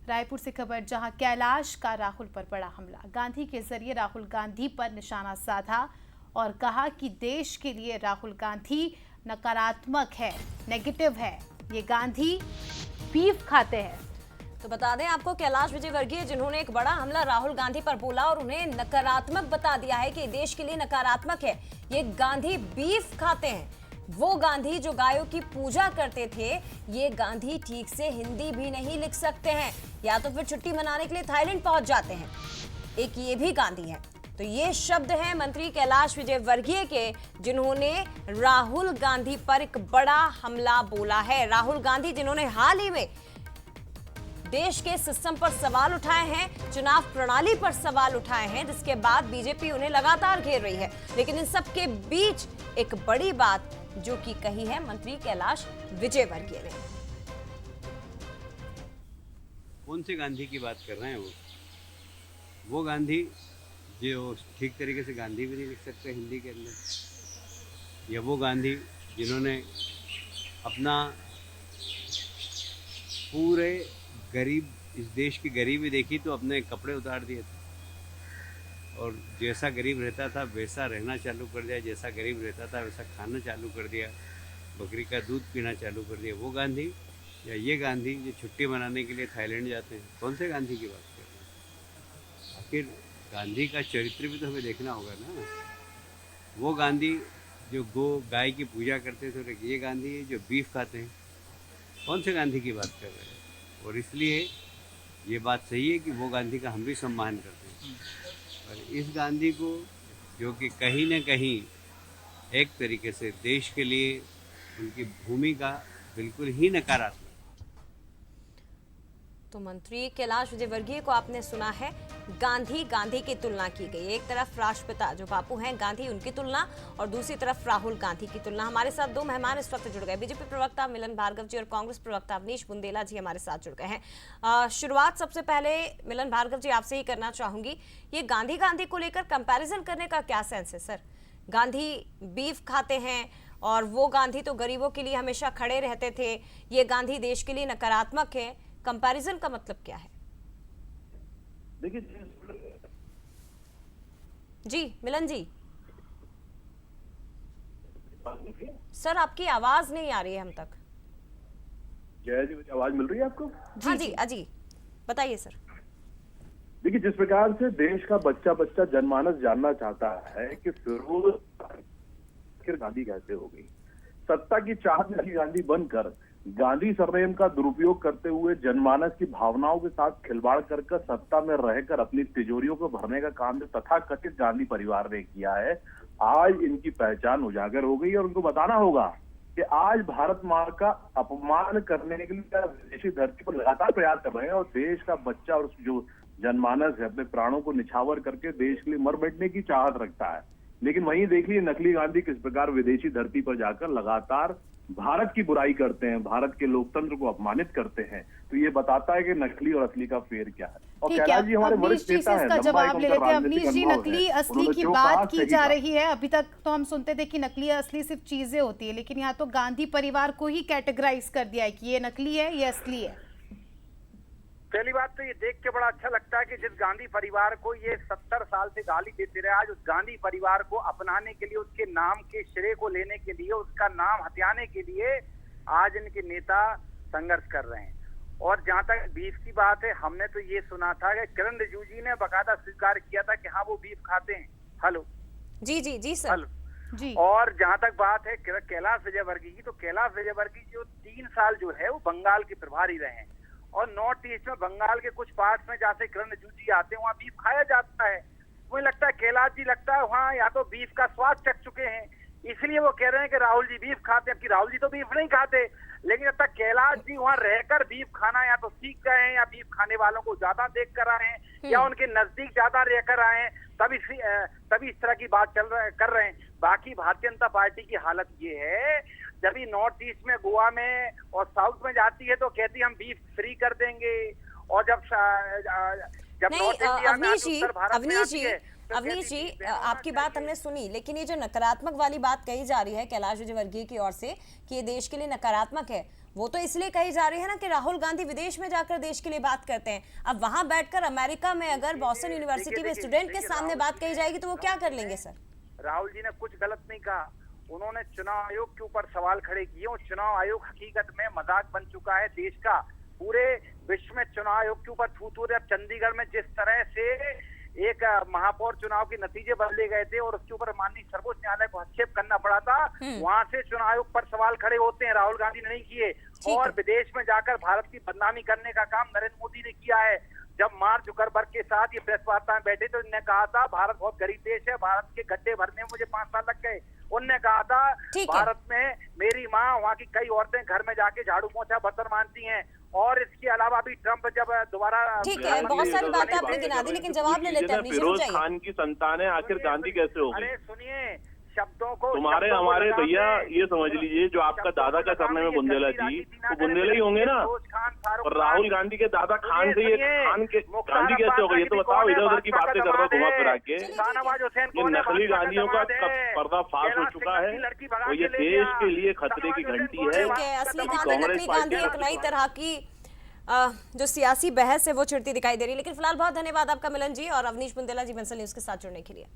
रायपुर से खबर, जहां कैलाश का राहुल पर बड़ा हमला। गांधी के जरिए राहुल गांधी पर निशाना साधा और कहा कि देश के लिए राहुल गांधी नकारात्मक है, नेगेटिव है। ये गांधी बीफ खाते हैं। तो बता दें आपको, कैलाश विजयवर्गीय जिन्होंने एक बड़ा हमला राहुल गांधी पर बोला और उन्हें नकारात्मक बता दिया है कि देश के लिए नकारात्मक है। ये गांधी बीफ खाते हैं। वो गांधी जो गायों की पूजा करते थे, ये गांधी ठीक से हिंदी भी नहीं लिख सकते हैं, या तो फिर छुट्टी मनाने के लिए थाईलैंड पहुंच जाते हैं। एक ये भी गांधी है। तो ये शब्द हैं मंत्री कैलाश विजयवर्गीय के, जिन्होंने राहुल गांधी पर एक बड़ा हमला बोला है। राहुल गांधी जिन्होंने हाल ही में देश के सिस्टम पर सवाल उठाए हैं, चुनाव प्रणाली पर सवाल उठाए हैं, जिसके बाद बीजेपी उन्हें लगातार घेर रही है। लेकिन इन सब के बीच एक बड़ी बात जो कि कही है मंत्री कैलाश विजयवर्गीय ने। कौन से गांधी की बात कर रहे हैं वो गांधी जो ठीक तरीके से गांधी भी नहीं लिख सकते हिंदी के अंदर, या वो गांधी जिन्होंने अपना पूरे गरीब, इस देश की गरीबी देखी तो अपने कपड़े उतार दिए थे और जैसा गरीब रहता था वैसा रहना चालू कर दिया, जैसा गरीब रहता था वैसा खाना चालू कर दिया, बकरी का दूध पीना चालू कर दिया। वो गांधी या ये गांधी जो छुट्टी मनाने के लिए थाईलैंड जाते हैं, कौन से गांधी की बात कर रहे हैं? आखिर गांधी का चरित्र भी तो हमें देखना होगा ना। वो गांधी जो गाय की पूजा करते थे, और ये गांधी जो बीफ खाते हैं, कौन से गांधी की बात कर रहे हैं? और इसलिए ये बात सही है कि वो गांधी का हम भी सम्मान करते हैं, और इस गांधी को जो कि कहीं न कहीं एक तरीके से देश के लिए उनकी भूमिका बिल्कुल ही नकारात्मक। तो मंत्री कैलाश विजयवर्गीय को आपने सुना है, गांधी की तुलना की गई। एक तरफ राष्ट्रपिता जो बापू हैं गांधी, उनकी तुलना, और दूसरी तरफ राहुल गांधी की तुलना। हमारे साथ दो मेहमान इस वक्त जुड़ गए। बीजेपी प्रवक्ता मिलन भार्गव जी और कांग्रेस प्रवक्ता अवनीश बुंदेला जी हमारे साथ जुड़ गए हैं। शुरुआत सबसे पहले मिलन भार्गव जी आपसे ही करना चाहूंगी। ये गांधी को लेकर कंपेरिजन करने का क्या सेंस है सर? गांधी बीफ खाते हैं और वो गांधी तो गरीबों के लिए हमेशा खड़े रहते थे। ये गांधी देश के लिए नकारात्मक है। कंपैरिजन का मतलब क्या है? देखिए जी मिलन जी, सर आपकी आवाज नहीं आ रही है हम तक। जय जी, आवाज मिल रही है आपको? हाँ जी, अजी बताइए सर। देखिए, जिस प्रकार से देश का बच्चा जनमानस जानना चाहता है कि फिरोज आखिर गांधी कैसे हो गई, सत्ता की चाहत में गांधी बनकर गांधी सरनेम का दुरुपयोग करते हुए जनमानस की भावनाओं के साथ खिलवाड़ कर सत्ता में रहकर अपनी तिजोरियों को भरने का काम जो तथाकथित गांधी परिवार ने किया है, आज इनकी पहचान उजागर हो गई और उनको बताना होगा कि आज भारत मां का अपमान करने के लिए विदेशी धरती पर लगातार प्रयास कर रहे हैं, और देश का बच्चा और जो जनमानस है अपने प्राणों को निछावर करके देश के लिए मर बैठने की चाहत रखता है। लेकिन वहीं देख लीजिए नकली गांधी किस प्रकार विदेशी धरती पर जाकर लगातार भारत की बुराई करते हैं, भारत के लोकतंत्र को अपमानित करते हैं। तो ये बताता है कि नकली और असली का फेर क्या है। और कैलाश जी हमारे वरिष्ठ नेता हैं, इसका जवाब ले लेते हैं। अवनीश जी, नकली असली की बात की जा रही है। अभी तक तो हम सुनते थे कि नकली असली सिर्फ चीजें होती है, लेकिन यहाँ तो गांधी परिवार को ही कैटेगराइज कर दिया है कि ये नकली है, ये असली है। पहली बात तो ये देख के बड़ा अच्छा लगता है कि जिस गांधी परिवार को ये 70 साल से गाली देते रहे, आज उस गांधी परिवार को अपनाने के लिए, उसके नाम के श्रेय को लेने के लिए, उसका नाम हथियाने के लिए आज इनके नेता संघर्ष कर रहे हैं। और जहां तक बीफ की बात है, हमने तो ये सुना था कि किरण रिजिजू जी ने बाकायदा स्वीकार किया था कि हाँ वो बीफ खाते हैं। हेलो जी सर। हेलो जी। और जहां तक बात है कैलाश विजयवर्गीय की, तो कैलाश विजयवर्गीय जो 3 साल जो है वो बंगाल के प्रभारी रहे हैं, और नॉर्थ ईस्ट में बंगाल के कुछ पार्ट में जैसे किरण रिजिजू जी आते हैं वहाँ बीफ खाया जाता है। मुझे लगता है कैलाश जी लगता है वहाँ या तो बीफ का स्वाद चख चुके हैं, इसलिए वो कह रहे हैं कि राहुल जी बीफ खाते हैं। राहुल जी तो बीफ नहीं खाते, लेकिन जब तक कैलाश जी वहाँ रहकर बीफ खाना या तो सीख गए हैं, या बीफ खाने वालों को ज्यादा देख कर आए हैं, या उनके नजदीक ज्यादा रहकर आए हैं, तभी इस तरह की बात कर रहे हैं। बाकी भारतीय जनता पार्टी की हालत ये है, जब ही नॉर्थ ईस्ट में, गोवा में और साउथ में जाती है तो कहती है हम बीफ फ्री कर देंगे, और जब नॉर्थ इंडिया में उत्तर भारत में आती है अवनीश जी, आपकी बात हमने सुनी, लेकिन ये जो नकारात्मक वाली बात कही जा रही है कैलाश विजयवर्गीय की ओर से कि ये देश के लिए नकारात्मक है, वो तो इसलिए कही जा रही है ना कि राहुल गांधी विदेश में जाकर देश के लिए बात करते हैं। अब वहां बैठकर अमेरिका में अगर बॉस्टन यूनिवर्सिटी में स्टूडेंट के सामने बात कही जाएगी तो वो क्या कर लेंगे सर? राहुल जी ने कुछ गलत नहीं कहा। उन्होंने चुनाव आयोग के ऊपर सवाल खड़े किए और चुनाव आयोग हकीकत में मजाक बन चुका है देश का। पूरे विश्व में चुनाव आयोग के ऊपर थू-थू रहे। अब चंडीगढ़ में जिस तरह से एक महापौर चुनाव के नतीजे बदले गए थे और उसके ऊपर माननीय सर्वोच्च न्यायालय को हस्तक्षेप करना पड़ा था, वहां से चुनाव आयोग पर सवाल खड़े होते हैं। राहुल गांधी ने नहीं किए। और विदेश में जाकर भारत की बदनामी करने का काम नरेंद्र मोदी ने किया है। जब मार्क जुकरबर्ग के साथ ये प्रेस वार्ता में बैठे तो उन्होंने कहा था भारत बहुत गरीब देश है, भारत के गड्ढे भरने में मुझे 5 साल लग गए। उन्होंने कहा था भारत में मेरी माँ, वहाँ की कई औरतें घर में जाके झाड़ू पोंछा बर्तन मानती हैं। और इसके अलावा भी ट्रंप जब दोबारा ठीक है, बहुत सारी बातें आपने गिना दी, लेकिन जवाब ले लेते हैं। फिरोज खान की संतान है, आखिर गांधी कैसे होगी? अरे सुनिए, शब्दों को तुम्हारे हमारे भैया ये समझ लीजिए, जो आपका दादा का सरनेम है बुंदेला जी, तो बुंदेला ही होंगे ना। और राहुल गांधी के दादा खान से ये खान के गांधी कैसे हो गए? ये तो बताओ। इधर उधर की बातें कर रहे हो घुमा फिरा के। ये नकली गांधियों का पर्दाफाश हो चुका है और ये देश के लिए खतरे की घंटी है। असली गांधी नकली गांधी एक नई तरह की जो सियासी बहस है वो छिड़ती दिखाई दे रही है। लेकिन फिलहाल बहुत धन्यवाद आपका मिलन जी और अवनीश बुंदेला जी बंसल न्यूज के साथ जुड़ने के लिए।